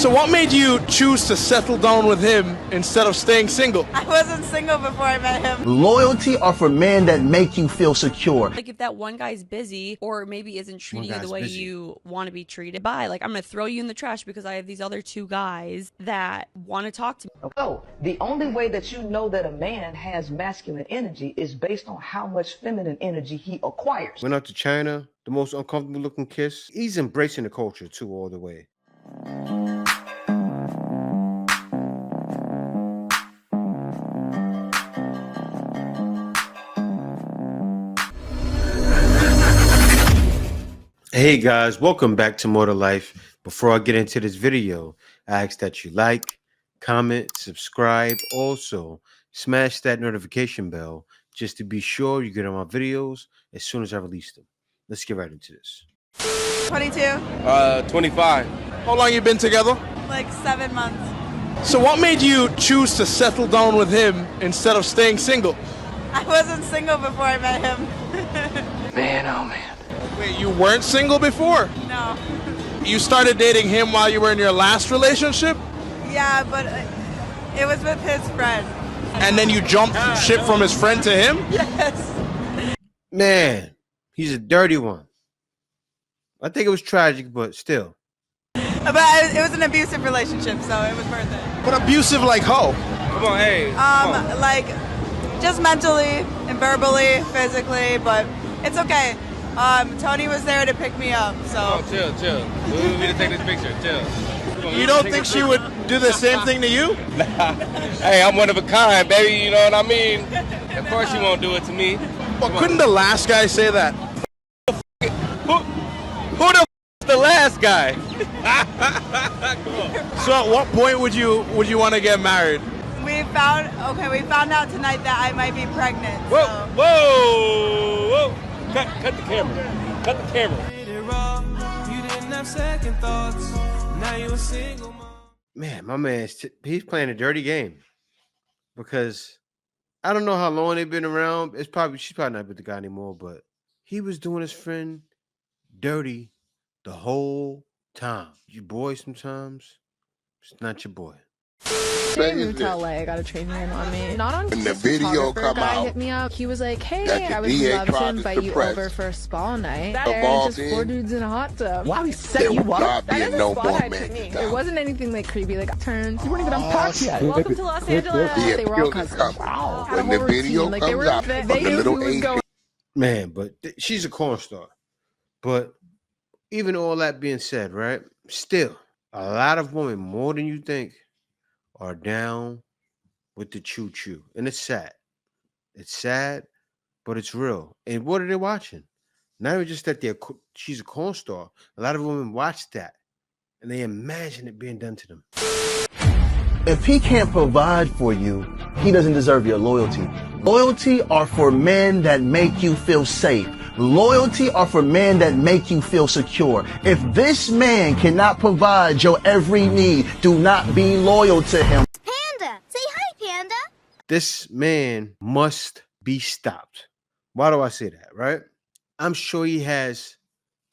So what made you choose to settle down with him instead of staying single? I wasn't single before I met him. Loyalty are for men that make you feel secure. Like if that one guy's busy or maybe isn't treating you the way you want to be treated, bye. Like I'm going to throw you in the trash because I have these other two guys that want to talk to me. Oh, the only way that you know that a man has masculine energy is based on how much feminine energy he acquires. Went out to China, the most uncomfortable looking kiss. He's embracing the culture too all the way. Hey guys, welcome back to More to Life. Before I get into this video, I ask that you like, comment, subscribe. Also, smash that notification bell just to be sure you get on my videos as soon as I release them. Let's get right into this. 22, 25. How long you been together? like 7 months. So what made you choose to settle down with him instead of staying single? I wasn't single before I met him. Man, oh man. Wait, you weren't single before? No. You started dating him while you were in your last relationship? Yeah, but it was with his friend. And then you jumped ship from his friend to him? Yes. Man, he's a dirty one. I think it was tragic, but still. But it was an abusive relationship, so it was worth it. But abusive like how? Come on, hey. Like just mentally and verbally, physically, but it's okay. Tony was there to pick me up, so. Oh, chill. We need to take this picture. Chill. You don't think she would do the same thing to you? Hey, I'm one of a kind, baby. You know what I mean? Of course she won't do it to me. But couldn't the last guy say that? Who the is the last guy? So at what point would you want to get married? We found out tonight that I might be pregnant. Whoa, So. whoa. Cut the camera. Cut the camera. Man, my man, he's playing a dirty game because I don't know how long they've been around. She's probably not with the guy anymore, but he was doing his friend dirty the whole time. You boys sometimes, it's not your boy. I moved to LA. I got a training room on me. Not on when the video come guy out, hit me up. He was like, "Hey, that I would DA love to tried to invite you suppress. over for a spa night." That There, involved just 4 in- dudes in a hot tub. Wow, he set there you will up. not be That a is a no spa more night man. to me. style. It wasn't anything like creepy. Like turns. You weren't even unpacked yet. Welcome to Los Angeles. Yeah, They were all children cousins. come. Wow. When the video Like they comes were. out, They of the knew who little was Asian going. Man, but she's a corn star. But even all that being said, right? Still, a lot of women, more than you think, are down with the choo-choo. And it's sad. It's sad, but it's real. And what are they watching? Not even just that she's a corn star. A lot of women watch that and they imagine it being done to them. If he can't provide for you, he doesn't deserve your loyalty. Loyalty are for men that make you feel safe. Loyalty are for men that make you feel secure. If this man cannot provide your every need, do not be loyal to him. Panda! Say hi, Panda! This man must be stopped. Why do I say that, right? I'm sure he has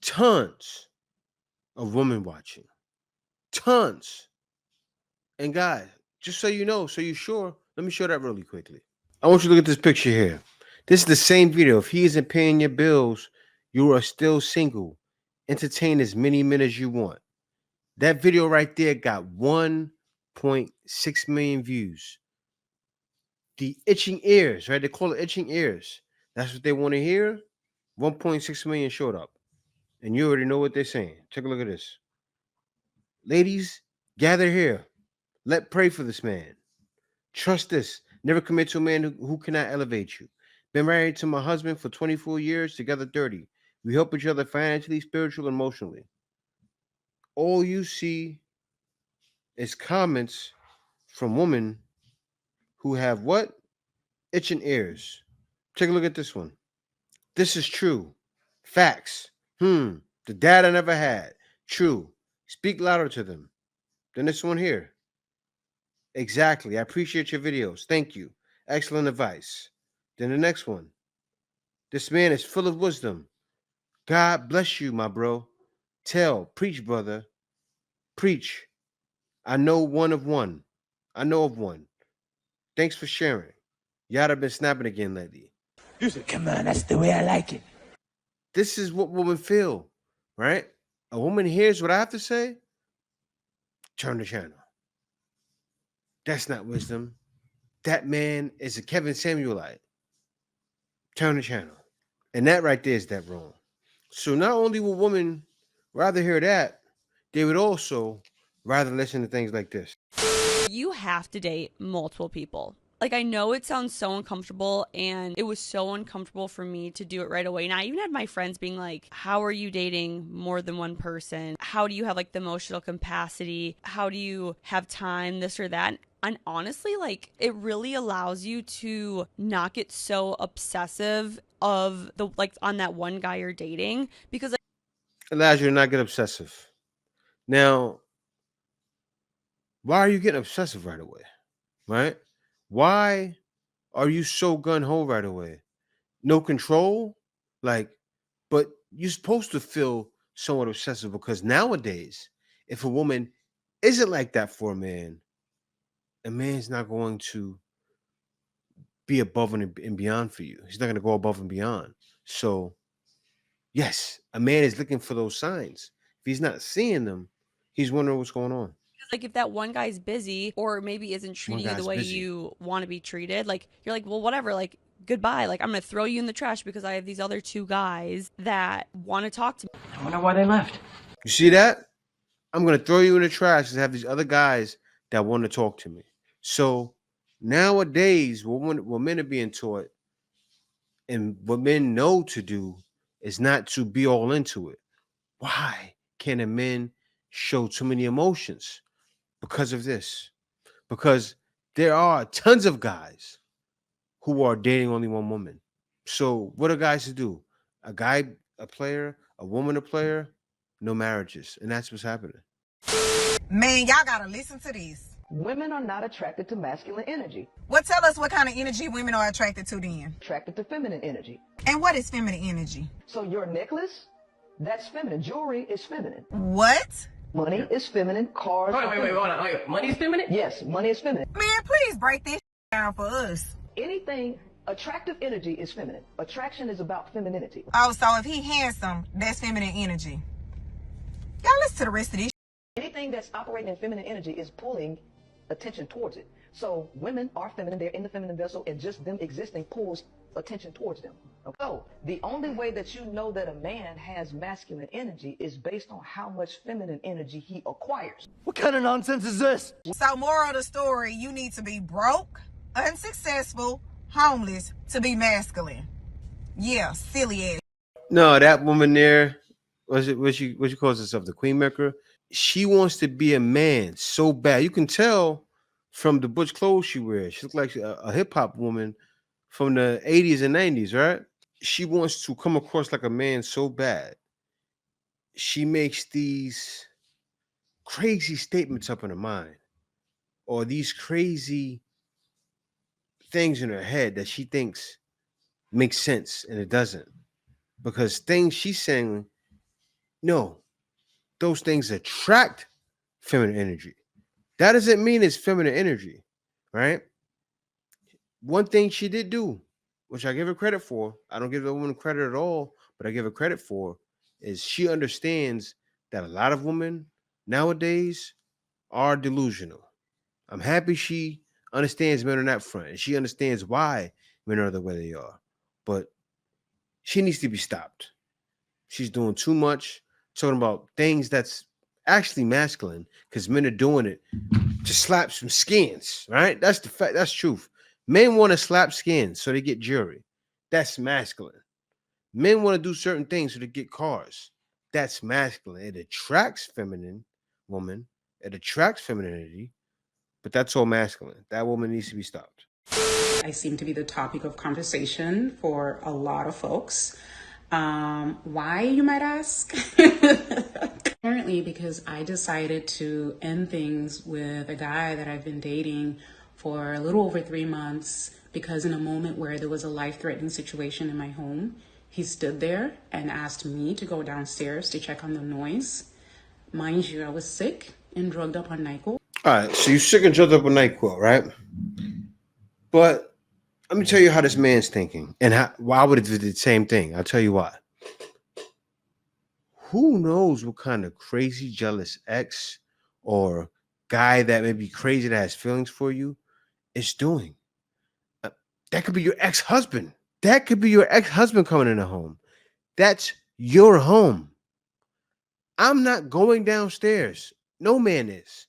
tons of women watching. Tons. And guys, just so you know, so you're sure, let me show that really quickly. I want you to look at this picture here. This is the same video. If he isn't paying your bills, you are still single. Entertain as many men as you want. That video right there got 1.6 million views. The itching ears, right? They call it itching ears. That's what they want to hear. 1.6 million showed up. And you already know what they're saying. Take a look at this. Ladies, gather here. Let pray for this man. Trust this. Never commit to a man who cannot elevate you. Been married to my husband for 24 years, together 30. We help each other financially, spiritually, and emotionally. All you see is comments from women who have what? Itching ears. Take a look at this one. This is true. Facts. The dad I never had. True. Speak louder to them. Then this one here. Exactly. I appreciate your videos. Thank you. Excellent advice. Then the next one. This man is full of wisdom. God bless you, my bro. Preach, brother. Preach. I know one of one. I know of one. Thanks for sharing. Y'all have been snapping again lately. You said, come on, that's the way I like it. This is what women feel, right? A woman hears what I have to say, turn the channel. That's not wisdom. That man is a Kevin Samuelite. Turn the channel. And that right there is that wrong. So not only will women rather hear that, they would also rather listen to things like this. You have to date multiple people. Like, I know it sounds so uncomfortable, and it was so uncomfortable for me to do it right away. And I even had my friends being like, how are you dating more than one person? How do you have like the emotional capacity? How do you have time, this or that? And honestly, like, it really allows you to not get so obsessive of the, like, on that one guy you're dating, because like, Allows you to not get obsessive. Now, why are you getting obsessive right away? Right? Why are you so gun-ho right away? No control? Like, but you're supposed to feel somewhat obsessive, because nowadays, if a woman isn't like that for a man's not going to be above and beyond for you. He's not going to go above and beyond. So, yes, a man is looking for those signs. If he's not seeing them, he's wondering what's going on. like, if that one guy's busy or maybe isn't treating you the way you want to be treated, like, you're like, well, whatever, like, goodbye. Like, I'm going to throw you in the trash because I have these other two guys that want to talk to me. I wonder why they left. You see that? I'm going to throw you in the trash and have these other guys that want to talk to me. So nowadays, what men are being taught and what men know to do is not to be all into it. Why can a man show too many emotions? Because of this. Because there are tons of guys who are dating only one woman. So what are guys to do? A guy, a player, a woman, a player, no marriages. And that's what's happening. Man, y'all gotta listen to this. Women are not attracted to masculine energy. Well, tell us what kind of energy women are attracted to then. Attracted to feminine energy. And what is feminine energy? So your necklace, that's feminine. Jewelry is feminine. What? Money is feminine. Cars. Wait, hold on. Money is feminine? Yes, money is feminine. Man, please break this down for us. Anything attractive energy is feminine. Attraction is about femininity. Oh, so if he handsome, that's feminine energy. Y'all listen to the rest of this. Anything that's operating in feminine energy is pulling attention towards it. So women are feminine, they're in the feminine vessel, and just them existing pulls attention towards them. Okay? So the only way that you know that a man has masculine energy is based on how much feminine energy he acquires. What kind of nonsense is this? So moral of the story, you need to be broke, unsuccessful, homeless to be masculine. Yeah, silly ass. No, that woman there, what she calls herself, the queen maker. She wants to be a man so bad. You can tell from the butch clothes she wears. She looks like a hip hop woman from the 80s and 90s, right? She wants to come across like a man so bad. She makes these crazy statements up in her mind, or these crazy things in her head that she thinks makes sense, and it doesn't. Because things she's saying, no, those things attract feminine energy. That doesn't mean it's feminine energy, right? One thing she did do, which I give her credit for, I don't give the woman credit at all, but I give her credit for, is she understands that a lot of women nowadays are delusional. I'm happy she understands men on that front, and she understands why men are the way they are. But she needs to be stopped. She's doing too much, talking about things that's actually masculine, because men are doing it to slap some skins, right? That's the fact. That's truth. Men want to slap skins so they get jewelry. That's masculine. Men want to do certain things so they get cars. That's masculine. It attracts feminine woman. It attracts femininity, but that's all masculine. That woman needs to be stopped. I seem to be the topic of conversation for a lot of folks. Why, you might ask? Apparently because I decided to end things with a guy that I've been dating for a little over 3 months, because in a moment where there was a life-threatening situation in my home, he stood there and asked me to go downstairs to check on the noise. Mind you, I was sick and drugged up on NyQuil. All right, so you sick and jumped up a NyQuil, right? But let me tell you how this man's thinking and why I would have did the same thing. I'll tell you why. Who knows what kind of crazy jealous ex or guy that may be crazy that has feelings for you is doing. That could be your ex-husband. That could be your ex-husband coming in the home. That's your home. I'm not going downstairs. No man is.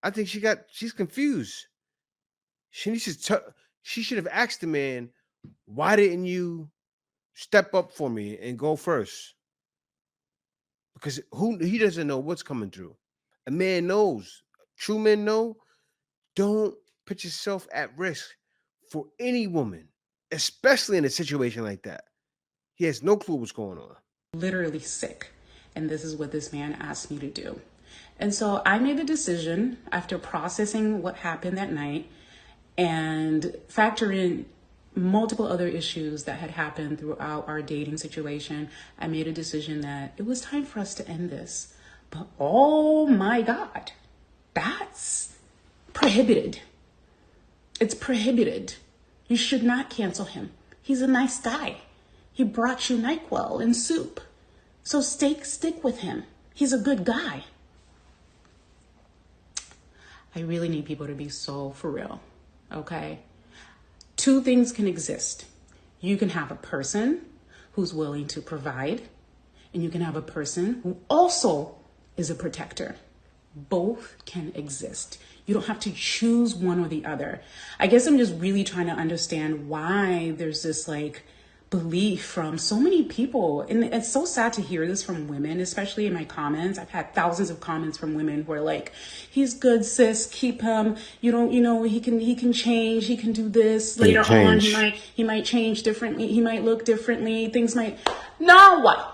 I think she's confused. She needs to she should have asked the man, why didn't you step up for me and go first? Because he doesn't know what's coming through. A man knows. True men know. Don't put yourself at risk for any woman, especially in a situation like that. He has no clue what's going on. Literally sick. And this is what this man asked me to do. And so I made a decision after processing what happened that night and factor in multiple other issues that had happened throughout our dating situation. I made a decision that it was time for us to end this. But oh my God, that's prohibited. It's prohibited. You should not cancel him. He's a nice guy. He brought you NyQuil and soup. So stick with him. He's a good guy. I really need people to be so for real, okay? Two things can exist. You can have a person who's willing to provide, and you can have a person who also is a protector. Both can exist. You don't have to choose one or the other. I guess I'm just really trying to understand why there's this like belief from so many people. And it's so sad to hear this from women, especially in my comments. I've had thousands of comments from women who are like, he's good, sis, keep him. He can change, he can do this. Later on, he might change differently, he might look differently, things might. No!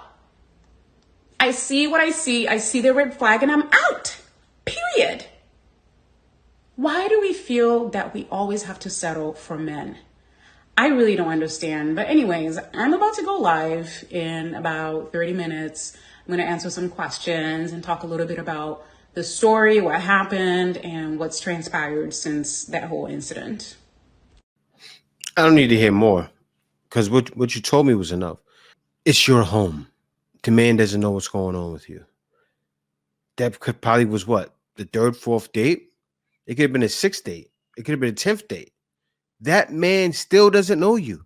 I see what I see the red flag and I'm out. Period. Why do we feel that we always have to settle for men? I really don't understand. But anyways, I'm about to go live in about 30 minutes. I'm going to answer some questions and talk a little bit about the story, what happened, and what's transpired since that whole incident. I don't need to hear more because what you told me was enough. It's your home. The man doesn't know what's going on with you. That probably was what? The third, fourth date? It could have been a sixth date. It could have been a 10th date. That man still doesn't know you.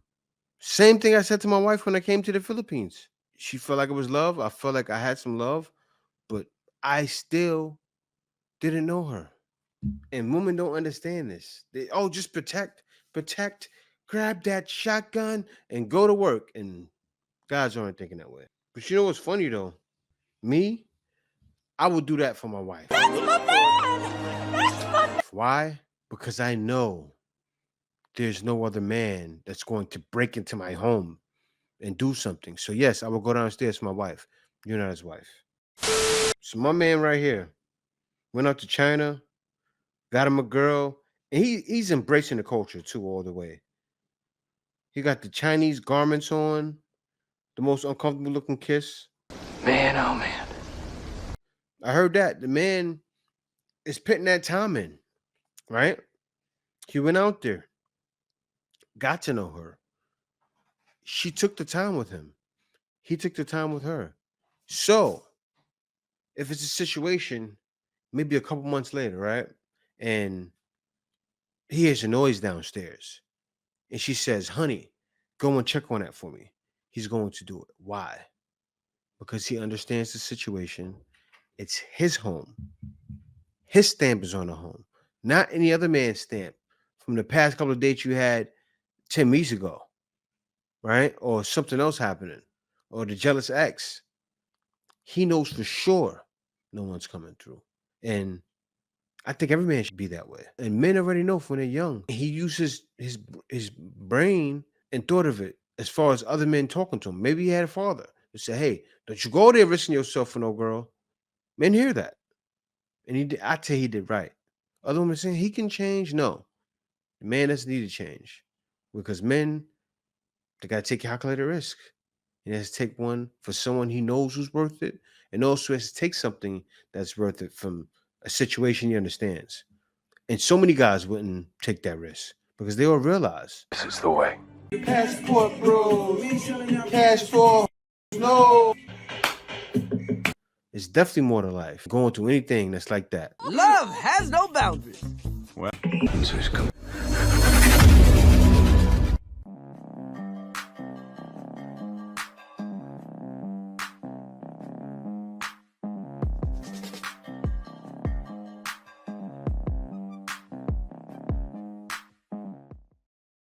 Same thing I said to my wife when I came to the Philippines. She felt like it was love. I felt like I had some love, but I still didn't know her. And women don't understand this. They just protect, grab that shotgun and go to work. And guys aren't thinking that way. But you know what's funny though? Me, I would do that for my wife. That's my man! That's my man! Why? Because I know there's no other man that's going to break into my home and do something. So yes, I will go downstairs to my wife. You're not his wife. So my man right here went out to China, got him a girl, and he's embracing the culture too all the way. He got the Chinese garments on, the most uncomfortable looking kiss. Man, oh man. I heard that. The man is putting that time in, right? He went out there, got to know her. She took the time with him. He took the time with her. So, if it's a situation, maybe a couple months later, right? And he hears a noise downstairs. And she says, honey, go and check on that for me. He's going to do it. Why? Because he understands the situation. It's his home. His stamp is on the home, not any other man's stamp from the past couple of dates you had 10 weeks ago, right? Or something else happening, or the jealous ex. He knows for sure no one's coming through. And I think every man should be that way. And men already know when they're young. He uses his brain and thought of it as far as other men talking to him. Maybe he had a father to say, hey, don't you go there risking yourself for no girl. Men hear that. And I tell you, he did right. Other women saying he can change. No. The man doesn't need to change. Because men, they got to take calculated risk. He has to take one for someone he knows who's worth it. And also has to take something that's worth it from a situation he understands. And so many guys wouldn't take that risk because they all realize This is the way. Passport, bro. Passport. No. it's definitely more to life. Going through anything that's like that. Love has no boundaries. Answers come.